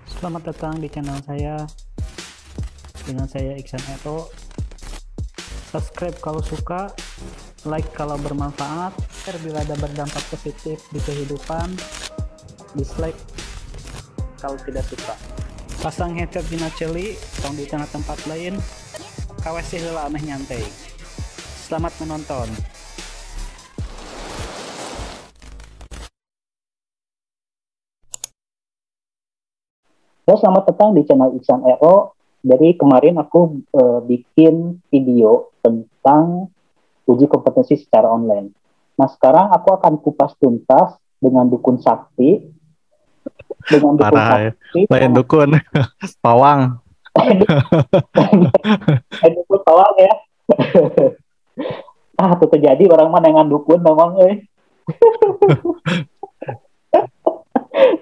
Selamat datang di channel saya. Dengan saya Iksan Eto. Subscribe kalau suka, like kalau bermanfaat, share bila ada berdampak positif di kehidupan, dislike kalau tidak suka. Pasang headset dina celi, tong di tengah tempat lain, kawesi heula ameh nyantai. Selamat menonton. Ya, selamat datang di channel Iksan Ero. Dari kemarin aku bikin video tentang uji kompetensi secara online. Nah, sekarang aku akan kupas tuntas dengan dukun sakti. Dengan dukun Parah ya. sakti, Lain dukun. Pawang. dukun tawang ya. Tuh terjadi orang mana dengan dukun memang,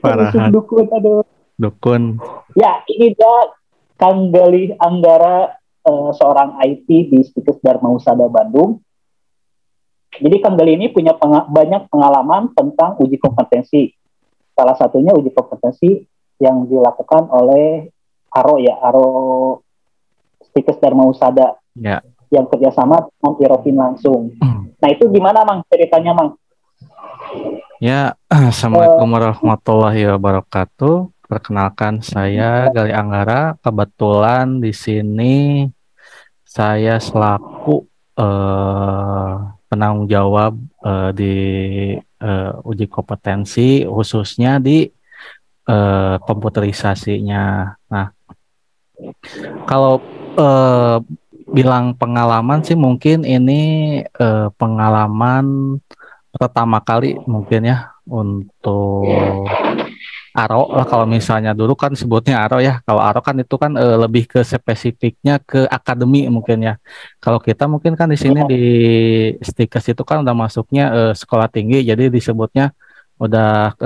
Parahan. dukun, aduh. Dukun. Ya, ini dia Kang Galih Anggara, seorang IT di Stikes Dharma Husada Bandung. Jadi Kang Gali ini punya banyak pengalaman tentang uji kompetensi. Salah satunya uji kompetensi yang dilakukan oleh Aro Stikes Dharma Husada Ya. yang kerjasama dengan Irofin langsung. Nah itu gimana Mang ceritanya Mang? Ya, Assalamualaikum warahmatullahi wabarakatuh. Perkenalkan saya Gali Anggara. Kebetulan di sini saya selaku penanggung jawab di uji kompetensi khususnya di komputerisasinya. Nah, kalau eh, bilang pengalaman sih mungkin ini pengalaman pertama kali mungkin ya untuk Aro lah, kalau misalnya dulu kan sebutnya Aro ya. Kalau Aro kan itu kan lebih ke spesifiknya ke akademi mungkin ya. Kalau kita mungkin kan di sini di Stikes itu kan udah masuknya sekolah tinggi, jadi disebutnya udah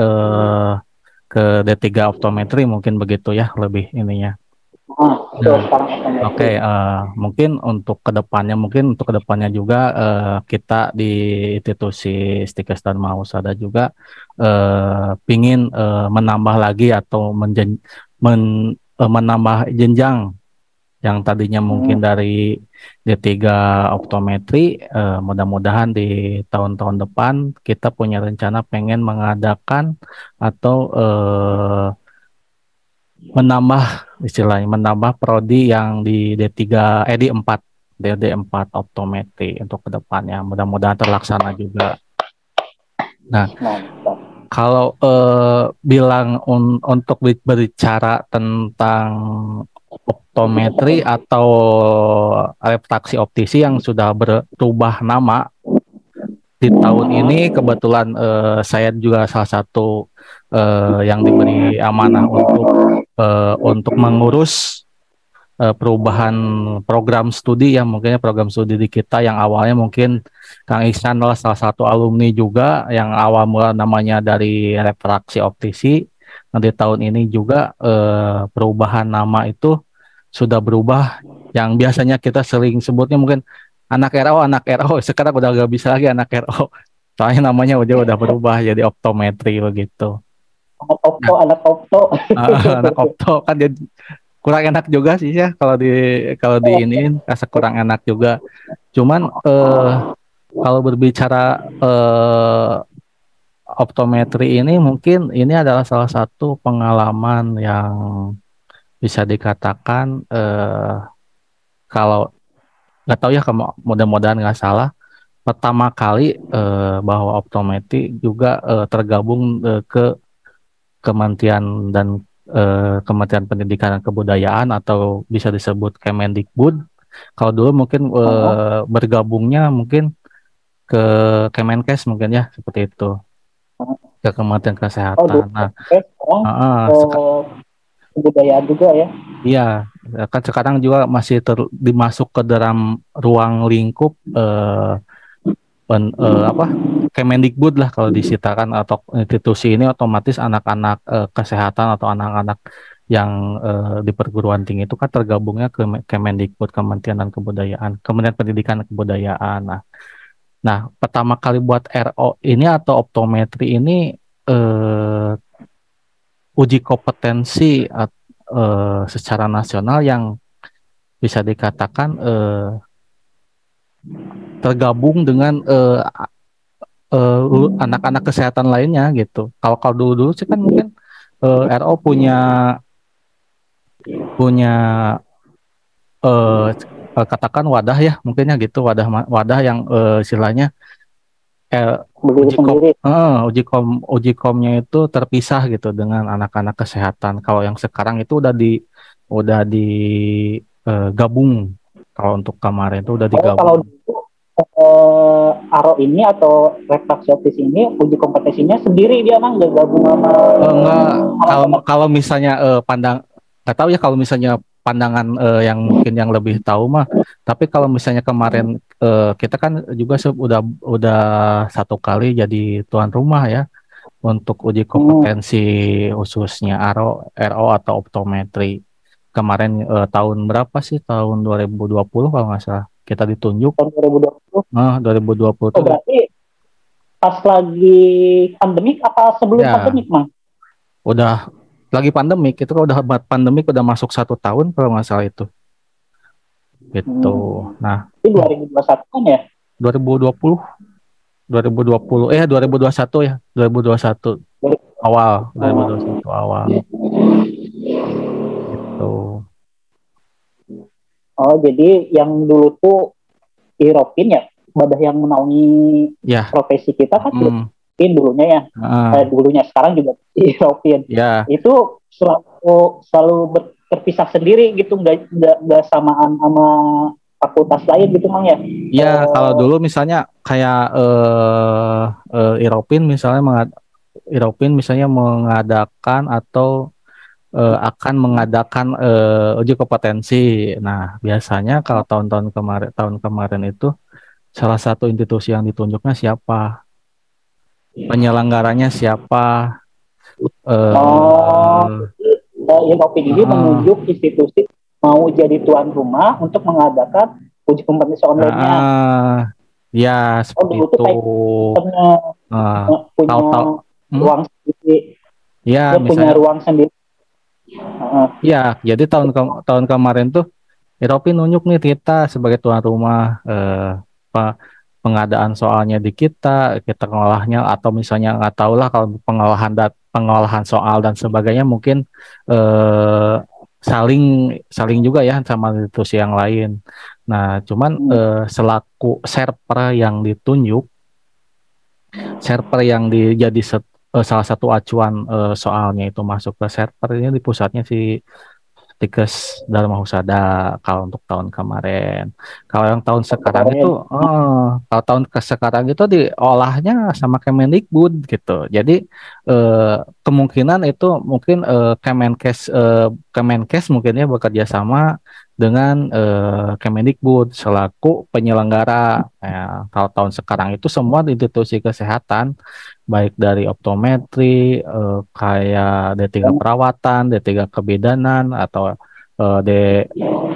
ke D3 optometri mungkin begitu ya lebih ininya. Itu Nah, sekarang oke, otometri. mungkin untuk kedepannya juga kita di institusi Stikes dan Maus ada juga pingin menambah lagi atau menambah jenjang yang tadinya mungkin dari D3 optometri, mudah-mudahan di tahun-tahun depan kita punya rencana pengen mengadakan atau menambah istilahnya menambah prodi yang di D3 D4 D4 optometri untuk kedepannya, mudah-mudahan terlaksana juga. Nah, Mantap. kalau bilang untuk berbicara tentang optometri atau refraksi optisi yang sudah berubah nama di tahun ini, kebetulan saya juga salah satu yang diberi amanah untuk mengurus perubahan program studi, yang mungkin program studi di kita yang awalnya mungkin Kang Ihsan adalah salah satu alumni juga yang awal mula namanya dari refraksi optisi. Nah, di tahun ini juga perubahan nama itu sudah berubah, yang biasanya kita sering sebutnya mungkin anak RO, sekarang udah gak bisa lagi anak RO. Soalnya namanya udah berubah jadi optometri begitu. Nah, Anak opto. anak opto kan jadi kurang enak juga sih ya kalau di ini rasa kurang enak juga. Cuman kalau berbicara optometri ini, mungkin ini adalah salah satu pengalaman yang bisa dikatakan kalau nggak tahu ya, kamu mudah-mudahan nggak salah, pertama kali bahwa optometri juga tergabung ke Kementerian Kementerian Pendidikan dan Kebudayaan, atau bisa disebut Kemendikbud. Kalau dulu mungkin bergabungnya mungkin ke Kemenkes mungkin ya, seperti itu, ke Kementerian Oh, Kesehatan. dulu Nah, sekarang uh, kebudayaan juga ya. iya, kan sekarang juga masih dimasuk ke dalam ruang lingkup apa Kemendikbud lah kalau disitakan, atau institusi ini otomatis anak-anak kesehatan atau anak-anak yang di perguruan tinggi itu kan tergabungnya ke Kemendikbud, Kementerian dan Kebudayaan, Kementerian Pendidikan dan Kebudayaan. Nah, pertama kali buat RO ini atau optometri ini, eh, uji kompetensi secara nasional yang bisa dikatakan tergabung dengan anak-anak kesehatan lainnya gitu. Kalau dulu sih kan mungkin RO punya katakan wadah ya, mungkinnya gitu, wadah yang istilahnya uji komnya itu terpisah gitu dengan anak-anak kesehatan. Kalau yang sekarang itu udah di gabung. Kalau untuk kemarin itu udah digabung. Kalau ARO ini atau refraksi optis ini uji kompetensinya sendiri dia Mang, nggak gabung sama enggak. Kalau misalnya nggak tahu ya, kalau misalnya pandangan yang mungkin yang lebih tahu mah, tapi kalau misalnya kemarin kita kan juga udah 1 kali jadi tuan rumah ya untuk uji kompetensi khususnya RO atau optometri. Kemarin tahun berapa sih? Tahun 2020 kalau nggak salah kita ditunjuk. Tahun 2020. 2020 tuh. Berarti pas lagi pandemik apa sebelum pandemik, Mang? Udah lagi pandemik, itu kalau udah pandemik udah masuk 1 tahun kalau nggak salah itu. Gitu. Nah, itu 2021 kan ya? 2020 2021 ya, 2021 awal, 2021 awal. Gitu. Oh, jadi yang dulu tuh Iropin ya, badah yang menaungi profesi kita kan Iropin dulunya ya. Dulunya, sekarang juga Iropin. Itu selalu terpisah sendiri gitu, nggak samaan sama fakultas lain gitu Mang ya? Iya, kalau dulu misalnya kayak Iropin misalnya mengadakan atau akan mengadakan uji kompetensi. Nah, biasanya kalau tahun kemarin itu salah satu institusi yang ditunjuknya siapa, penyelenggaranya siapa. Iropin ini menunjuk institusi mau jadi tuan rumah untuk mengadakan uji kompetensi online-nya. Ya, seperti itu. Punya ruang sendiri. Ya, punya ruang sendiri. Ya, jadi tahun kemarin tuh Eropi nunjuk nih kita sebagai tuan rumah, pengadaan soalnya di kita ngolahnya, atau misalnya nggak tahu lah kalau pengolahan soal dan sebagainya mungkin saling juga ya sama institusi yang lain. Nah, cuman selaku server yang ditunjuk, jadi salah satu acuan soalnya itu masuk ke server ini di pusatnya si Tikes Dharma Husada kalau untuk tahun kemarin. Kalau yang tahun sekarang itu, kalau tahun sekarang itu diolahnya sama Kemendikbud gitu. Jadi kemungkinan itu mungkin Kemenkes mungkin ya bekerja sama dengan Kemendikbud selaku penyelenggara. Kalau tahun sekarang itu semua institusi kesehatan baik dari optometri, kayak D3 perawatan, D3 kebidanan, atau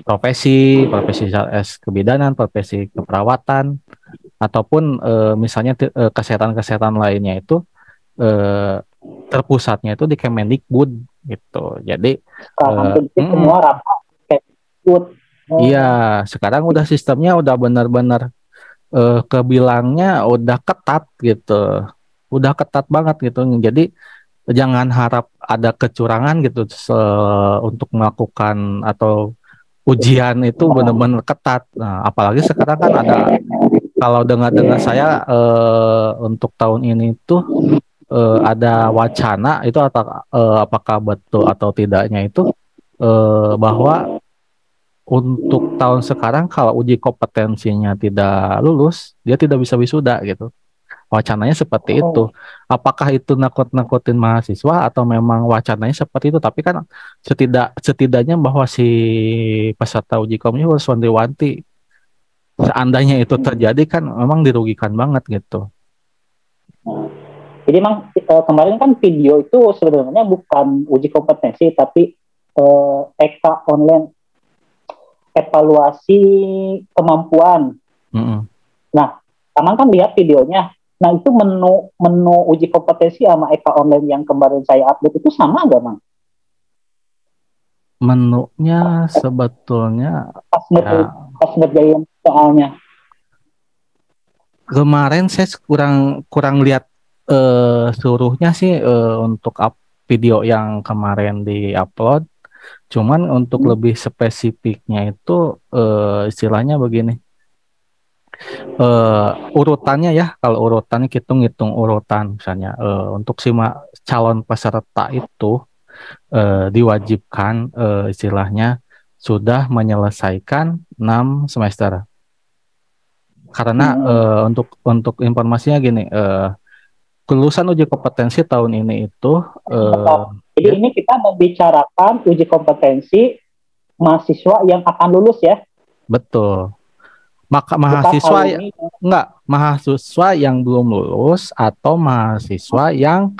profesi kebidanan, profesi keperawatan, ataupun misalnya kesehatan lainnya itu terpusatnya itu di Kemendikbud gitu. Jadi semua rapat Kemendikbud. Iya, sekarang udah sistemnya udah benar-benar kebilangnya udah ketat gitu. Udah ketat banget gitu. Jadi jangan harap ada kecurangan gitu untuk melakukan atau ujian itu benar-benar ketat. Nah, apalagi sekarang kan ada, kalau dengar saya untuk tahun ini tuh ada wacana itu apakah betul atau tidaknya itu bahwa untuk tahun sekarang kalau uji kompetensinya tidak lulus, dia tidak bisa wisuda gitu. Wacananya seperti itu. Apakah itu nakut-nakutin mahasiswa atau memang wacananya seperti itu? Tapi kan setidaknya bahwa si peserta uji komnya harus wanti-wanti. Seandainya itu terjadi kan memang dirugikan banget gitu. Jadi memang kemarin kan video itu sebenarnya bukan uji kompetensi, tapi EK online, evaluasi kemampuan. Nah, Taman kan lihat videonya. Nah itu menu uji kompetensi sama Eka Online yang kemarin saya update itu sama nggak, Mang? Menunya sebetulnya Pas ya ngerjain soalnya. kemarin saya kurang kurang lihat seluruhnya sih untuk video yang kemarin di-upload. Cuman untuk lebih spesifiknya itu istilahnya begini. Urutannya ya, kalau urutannya kita ngitung urutan misalnya untuk calon peserta itu diwajibkan istilahnya sudah menyelesaikan 6 semester. Karena untuk informasinya gini, kelulusan uji kompetensi tahun ini itu jadi ini kita membicarakan uji kompetensi mahasiswa yang akan lulus ya. betul. Maka mahasiswa yang belum lulus atau mahasiswa yang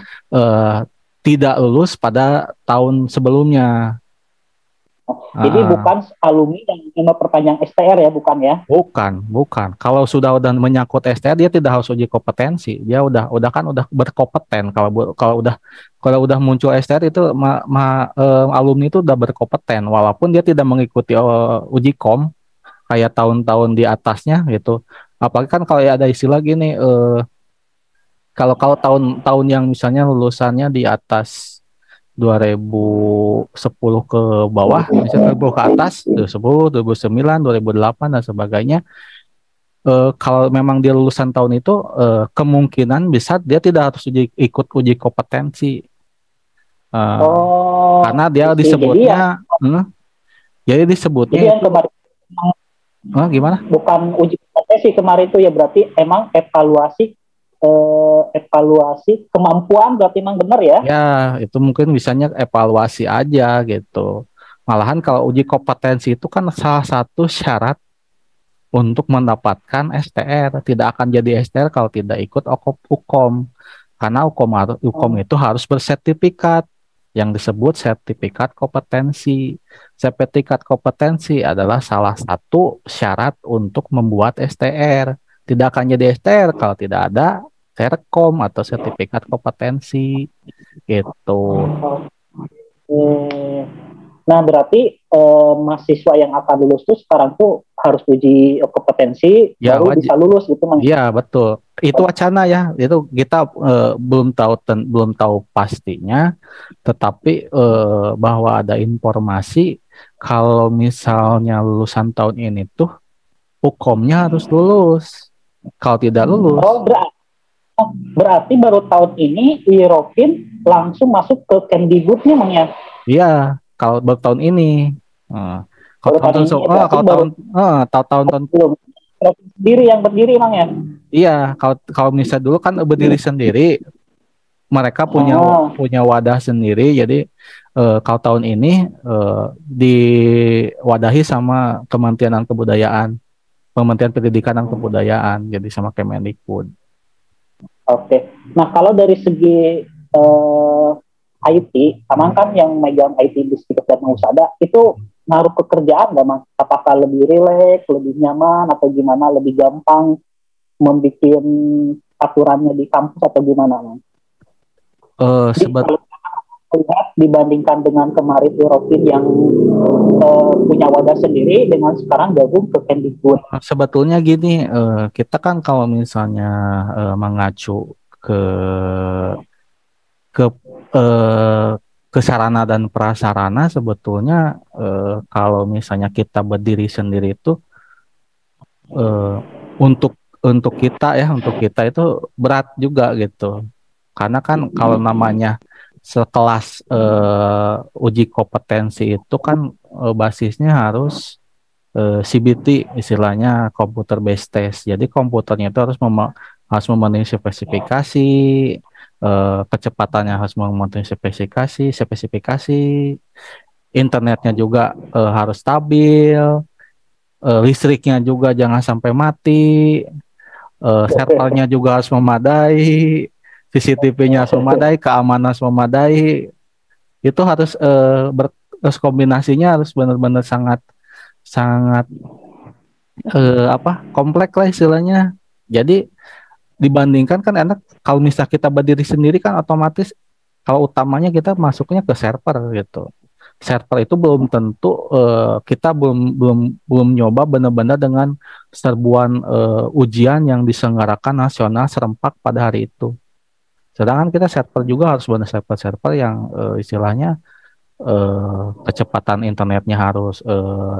tidak lulus pada tahun sebelumnya. Jadi bukan alumni yang mau perpanjang STR ya, bukan ya? Bukan. Kalau sudah menyangkut STR dia tidak harus uji kompetensi. Dia udah berkompeten. Kalau udah muncul STR itu alumni itu udah berkompeten walaupun dia tidak mengikuti uji kom kayak tahun-tahun di atasnya gitu. Apalagi kan kalau ada istilah gini kalau tahun-tahun yang misalnya lulusannya di atas 2010 ke bawah, misalnya 2010 ke atas, 2010, 2009, 2008 dan sebagainya. Kalau memang dia lulusan tahun itu, kemungkinan bisa dia tidak harus ikut uji kompetensi. Karena dia disebutnya, jadi yang kemarin, gimana? Bukan uji kompetensi kemarin itu ya, berarti emang evaluasi kemampuan, berarti emang benar ya? Ya, itu mungkin bisanya evaluasi aja gitu. Malahan kalau uji kompetensi itu kan salah satu syarat untuk mendapatkan STR. Tidak akan jadi STR kalau tidak ikut UKOM. Karena UKOM itu harus bersertifikat yang disebut sertifikat kompetensi. Sertifikat kompetensi adalah salah satu syarat untuk membuat STR. Tidak akan jadi STR kalau tidak ada Serkom atau sertifikat kompetensi gitu. Nah berarti mahasiswa yang akan lulus tuh sekarang tuh harus uji kompetensi ya, baru bisa lulus gitu, Mang. Iya betul. Itu wacana ya. Itu kita belum tahu pastinya. Tetapi bahwa ada informasi kalau misalnya lulusan tahun ini tuh UKOM-nya harus lulus. Kalau tidak lulus. Berarti baru tahun ini Iropin langsung masuk ke Kemdikbudnya, Mang ya? Iya, kalau baru tahun ini. Kalau tahun sendiri yang berdiri, Mang ya? Iya, kalau misalnya dulu kan berdiri sendiri, mereka punya wadah sendiri. Jadi kalau tahun ini diwadahi sama Kementerian Pendidikan dan Kebudayaan, jadi sama Kemendikbud. Oke. Nah, kalau dari segi IT, Amang kan yang megang IT di sekitar Husada, itu naruh pekerjaan nggak, Mang? Apakah lebih rileks, lebih nyaman, atau gimana, lebih gampang membuat aturannya di kampus atau gimana, Mang? Dibandingkan dengan kemarin Iropin yang punya wadah sendiri dengan sekarang gabung ke Kemdikbud. Sebetulnya gini, kita kan kalau misalnya mengacu ke sarana dan prasarana, sebetulnya kalau misalnya kita berdiri sendiri itu untuk kita itu berat juga gitu. Karena kan kalau namanya sekelas uji kompetensi itu kan basisnya harus CBT, istilahnya computer based test. Jadi komputernya itu harus memenuhi spesifikasi, kecepatannya harus memenuhi spesifikasi, internetnya juga harus stabil, listriknya juga jangan sampai mati, servernya juga harus memadai, CCTV-nya harus memadai, keamanan harus memadai. Itu harus kombinasinya harus benar-benar sangat kompleks lah istilahnya. Jadi dibandingkan kan enak kalau misalnya kita berdiri sendiri kan otomatis kalau utamanya kita masuknya ke server gitu. Server itu belum tentu kita belum nyoba benar-benar dengan serbuan ujian yang diselenggarakan nasional serempak pada hari itu. Sedangkan kita server juga harus benar server-server yang istilahnya kecepatan internetnya harus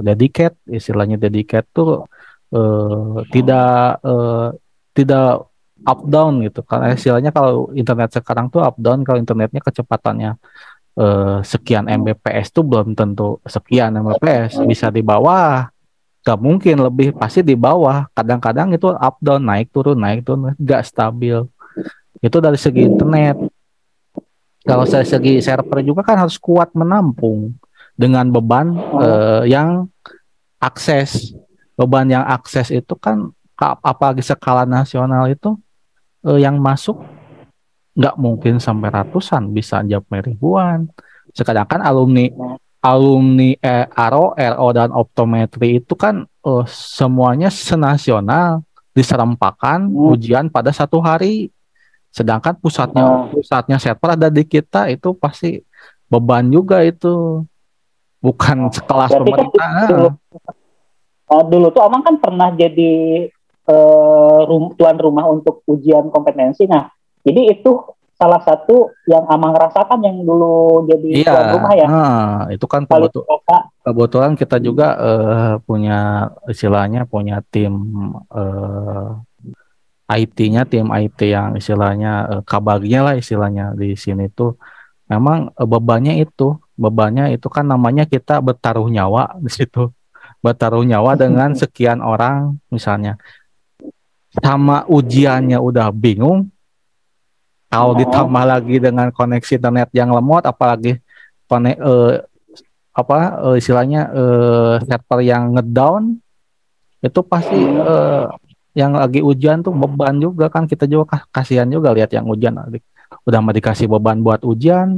dedicate, istilahnya dedicate tuh tidak up down gitu. Karena istilahnya kalau internet sekarang tuh up down, kalau internetnya kecepatannya sekian Mbps tuh belum tentu sekian Mbps, bisa di bawah, gak mungkin lebih, pasti di bawah. Kadang-kadang itu up down, naik turun, gak stabil. Itu dari segi internet. Kalau dari segi server juga kan harus kuat menampung dengan beban yang akses. Beban yang akses itu kan apalagi skala nasional itu yang masuk nggak mungkin sampai ratusan, bisa sampai ribuan. Sekarang kan alumni ARO, RO dan optometri itu kan semuanya senasional diserempakan ujian pada satu hari. Sedangkan pusatnya server ada di kita, itu pasti beban juga itu. Bukan sekelas pemerintah. Dulu tuh Amang kan pernah jadi tuan rumah untuk ujian kompetensi. Nah, jadi itu salah satu yang Amang rasakan yang dulu jadi tuan rumah ya. Itu kan kebetulan kita juga punya istilahnya punya tim IT-nya, tim IT yang istilahnya kabarnya lah istilahnya di sini tuh memang bebannya itu kan namanya kita bertaruh nyawa di situ, bertaruh nyawa dengan sekian orang misalnya, sama ujiannya udah bingung, kalau ditambah lagi dengan koneksi internet yang lemot, apalagi istilahnya server yang ngedown, itu pasti yang lagi ujian tuh beban juga kan. Kita juga kasihan juga lihat yang ujian udah mau dikasih beban buat ujian.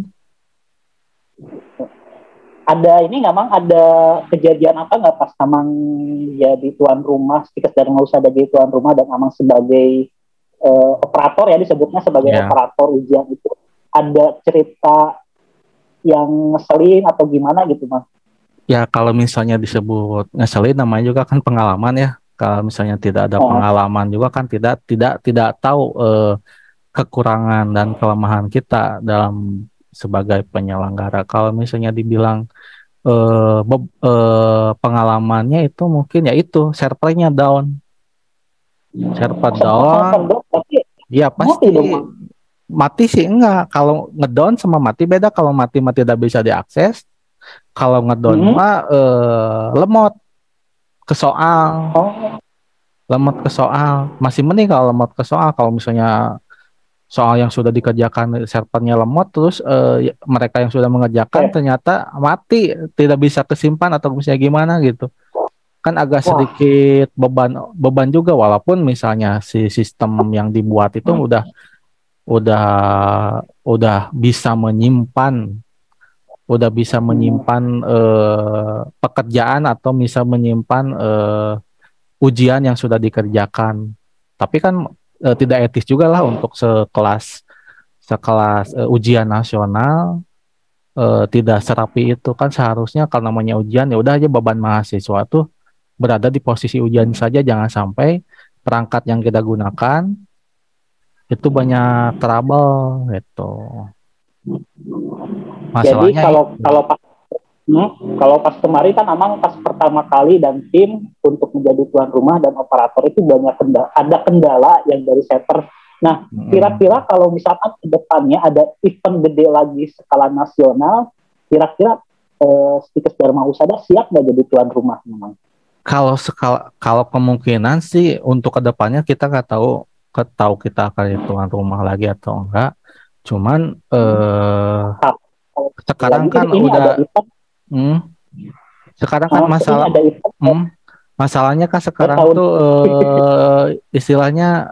Ada ini nggak, Mang? Ada kejadian apa nggak pas Amang jadi tuan rumah, sekitar nggak usah jadi tuan rumah dan Amang sebagai operator ya, disebutnya sebagai operator ujian itu, ada cerita yang ngeselin atau gimana gitu, Mang? Ya kalau misalnya disebut ngeselin namanya juga kan pengalaman ya. Kalau misalnya tidak ada pengalaman juga kan tidak tahu kekurangan dan kelemahan kita dalam sebagai penyelenggara. Kalau misalnya dibilang pengalamannya itu mungkin ya itu servernya down. Server down. Ya pasti mati sih enggak. Kalau ngedown sama mati beda. Kalau mati tidak bisa diakses. Kalau ngedown mah lemot ke soal. Lemot ke soal. Masih mending kalau lemot ke soal. Kalau misalnya soal yang sudah dikerjakan servernya lemot, terus mereka yang sudah mengerjakan ternyata mati, tidak bisa kesimpan atau misalnya gimana gitu, kan agak sedikit beban juga, walaupun misalnya si sistem yang dibuat itu udah bisa menyimpan pekerjaan atau bisa menyimpan ujian yang sudah dikerjakan, tapi kan tidak etis juga lah untuk sekelas ujian nasional tidak serapi itu. Kan seharusnya kalau namanya ujian ya udah aja beban mahasiswa tuh berada di posisi ujian saja, jangan sampai perangkat yang kita gunakan itu banyak trouble gitu. Masalahnya jadi kalau pas kemarin kan Amang pas pertama kali dan tim untuk menjadi tuan rumah dan operator itu banyak ada kendala yang dari server. Nah, kira-kira kalau misalkan ke depannya ada event gede lagi skala nasional, kira-kira Stikes Dharma Husada siap nggak jadi tuan rumah memang? Kalau kemungkinan sih untuk ke depannya kita nggak tahu kita akan jadi tuan rumah lagi atau enggak. Cuman sekarang kan udah sekarang kan masalahnya kan sekarang tuh istilahnya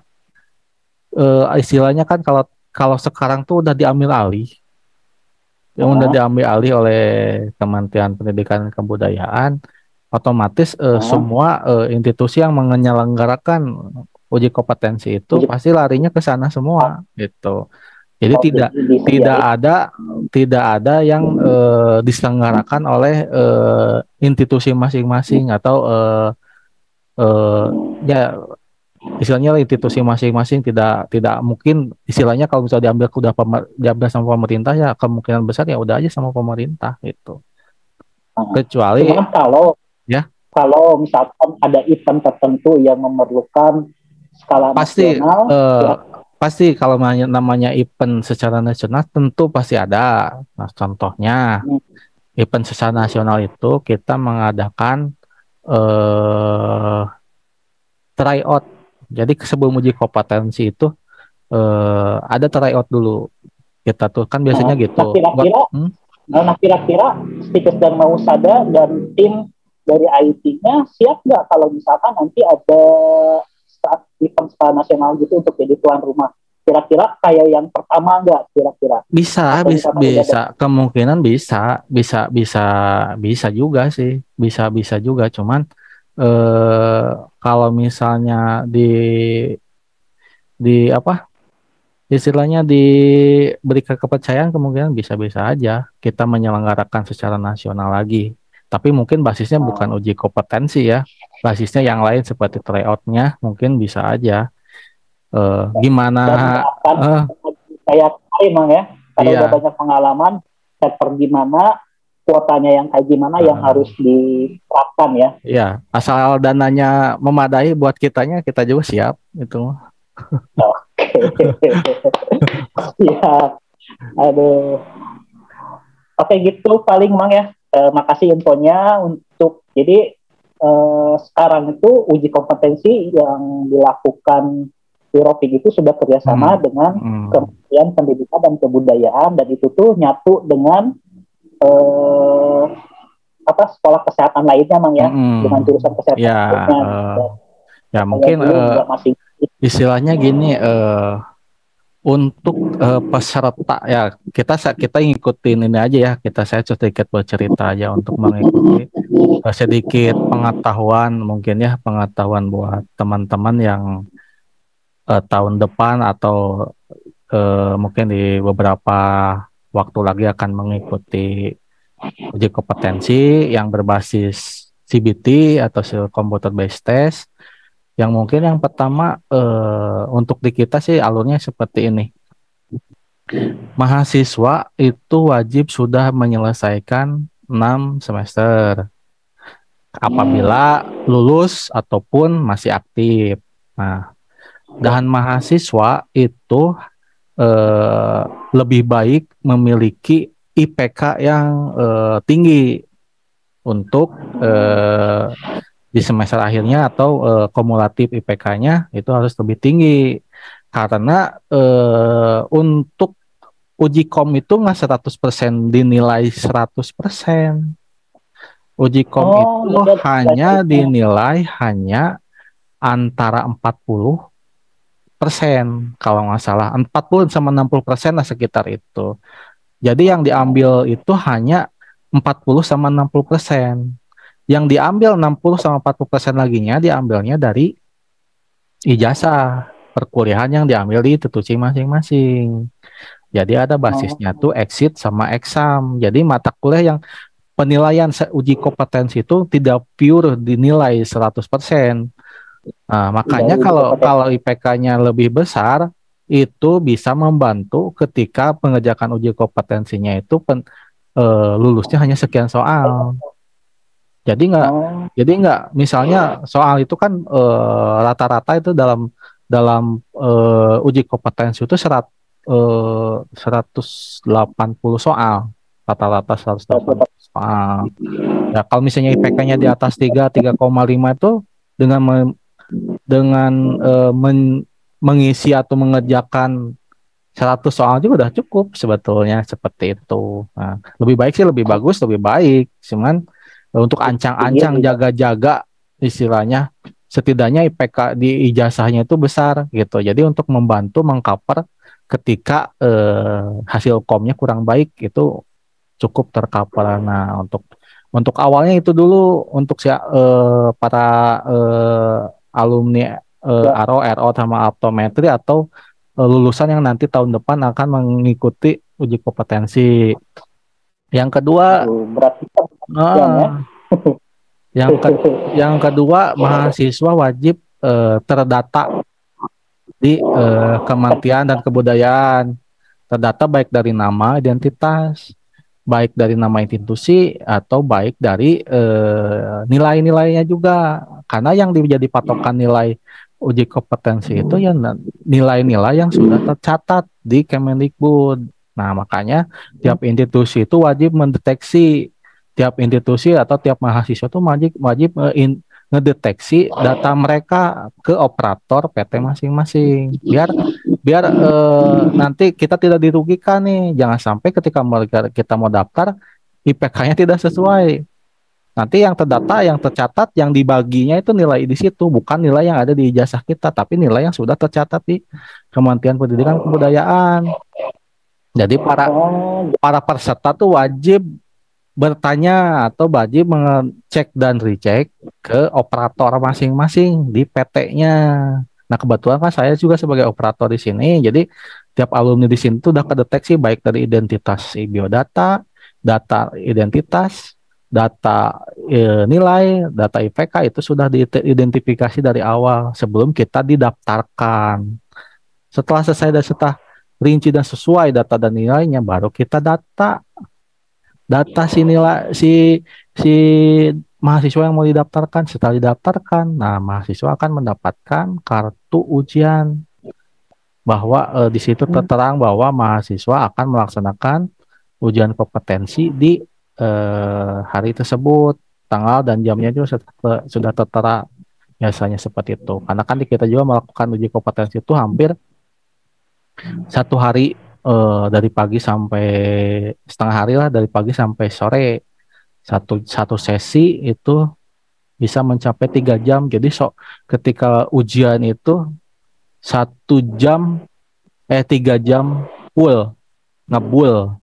kan kalau sekarang tuh udah diambil alih, udah diambil alih oleh Kementerian Pendidikan dan Kebudayaan, otomatis semua institusi yang menyelenggarakan uji kompetensi itu pasti larinya ke sana semua gitu. Jadi tidak ada yang diselenggarakan oleh institusi masing-masing atau ya istilahnya institusi masing-masing tidak mungkin istilahnya kalau misalnya diambil sama pemerintah ya kemungkinan besar ya udah aja sama pemerintah gitu. Kecuali cuman kalau misalkan ada event tertentu yang memerlukan skala nasional, pasti kalau namanya event secara nasional tentu pasti ada. Nah, contohnya event secara nasional itu kita mengadakan tryout. Jadi sebelum uji kompetensi itu ada tryout dulu. Kita tuh kan biasanya gitu. Kira-kira Stikes Dharma Husada dan tim dari IT-nya siap nggak kalau misalkan nanti ada event skala nasional gitu untuk jadi tuan rumah? Kira-kira kayak yang pertama nggak kira-kira? Bisa, kemungkinan bisa juga sih, bisa juga. Cuman kalau misalnya di apa? Istilahnya diberikan kepercayaan kemungkinan bisa-bisa aja kita menyelenggarakan secara nasional lagi. Tapi mungkin basisnya bukan uji kompetensi ya, basisnya yang lain seperti tryout-nya mungkin bisa aja. Gimana? Kayak emang ya, kalau udah banyak pengalaman, sektor gimana, kuotanya yang kayak gimana yang harus diterapkan ya. Iya, asal dananya memadai buat kitanya, kita juga siap itu. Ya, aduh. Oke gitu paling Mang ya. Makasih infonya jadi sekarang itu uji kompetensi yang dilakukan Europik itu sudah kerjasama dengan Kementerian Pendidikan dan Kebudayaan, dan itu tuh nyatu dengan sekolah kesehatan lainnya Mang ya, dengan jurusan kesehatan lainnya. Ya mungkin istilahnya gini, untuk peserta ya kita ngikutin ini aja ya, saya sedikit bercerita aja untuk mengikuti sedikit pengetahuan buat teman-teman yang tahun depan atau mungkin di beberapa waktu lagi akan mengikuti uji kompetensi yang berbasis CBT atau computer based test. Yang mungkin yang pertama untuk di kita sih alurnya seperti ini. Mahasiswa itu wajib sudah menyelesaikan 6 semester apabila lulus ataupun masih aktif. Nah, dan mahasiswa itu lebih baik memiliki IPK yang tinggi untuk di semester akhirnya atau kumulatif IPK-nya itu harus lebih tinggi, karena untuk uji kom itu nggak 100% dinilai 100%. Uji kom itu hanya dinilai antara 40% kalau nggak salah, 40 sama 60% lah sekitar itu. Jadi yang diambil itu hanya 40 sama 60%. Yang diambil 60 sama 40% laginya diambilnya dari ijazah perkuliahan yang diambil di institusi masing-masing. Jadi ada basisnya tuh exit sama exam. Jadi mata kuliah yang penilaian uji kompetensi itu tidak pure dinilai 100%. Nah, makanya kalau IPK-nya lebih besar itu bisa membantu ketika pengerjaan uji kompetensinya itu lulusnya hanya sekian soal. Jadi nggak misalnya soal itu kan rata-rata itu dalam uji kompetensi itu 180 soal, rata-rata 180 soal. Ya kalau misalnya IPK-nya di atas 3,5 itu dengan mengisi atau mengerjakan 100 soal juga udah cukup sebetulnya, seperti itu. Nah, lebih bagus, lebih baik. Cuman untuk ancang-ancang jaga-jaga istilahnya setidaknya IPK di ijazahnya itu besar gitu. Jadi untuk membantu mengcover ketika hasil komnya kurang baik itu cukup tercover. Nah, untuk awalnya itu dulu untuk para alumni Ya. ARO, RO sama optometri atau lulusan yang nanti tahun depan akan mengikuti uji kompetensi. Yang kedua, Berat kita ya. eh, yang kedua mahasiswa wajib terdata di Kementerian dan Kebudayaan. Terdata baik dari nama, identitas, baik dari nama institusi atau baik dari nilai-nilainya juga. Karena yang menjadi patokan nilai uji kompetensi itu ya nilai-nilai yang sudah tercatat di Kemendikbud. Nah, makanya tiap institusi itu wajib mendeteksi, tiap institusi atau tiap mahasiswa itu wajib ngedeteksi data mereka ke operator PT masing-masing. Biar biar nanti kita tidak dirugikan nih. Jangan sampai ketika kita mau daftar IPK-nya tidak sesuai. Nanti yang terdata, yang tercatat, yang dibaginya itu nilai di situ, bukan nilai yang ada di ijazah kita, tapi nilai yang sudah tercatat di Kementerian Pendidikan dan Kebudayaan. Jadi para peserta tuh wajib bertanya atau wajib mengecek dan recheck ke operator masing-masing di PT-nya. Nah, kebetulan kan saya juga sebagai operator di sini, jadi tiap alumni di sini tuh udah kedeteksi baik dari identitas biodata, data identitas, data nilai, data IPK itu sudah diidentifikasi dari awal sebelum kita didaftarkan. Setelah selesai dan setelah rinci dan sesuai data dan nilainya, baru kita data si nilai si mahasiswa yang mau didaftarkan. Setelah didaftarkan, nah mahasiswa akan mendapatkan kartu ujian bahwa di situ terterang bahwa mahasiswa akan melaksanakan ujian kompetensi di hari tersebut, tanggal dan jamnya juga sudah tertera, biasanya seperti itu. Karena kan kita juga melakukan uji kompetensi itu hampir satu hari, dari pagi sampai setengah hari lah, dari pagi sampai sore. Satu sesi itu bisa mencapai 3 jam. Jadi ketika ujian itu 1 jam 3 jam full ngebul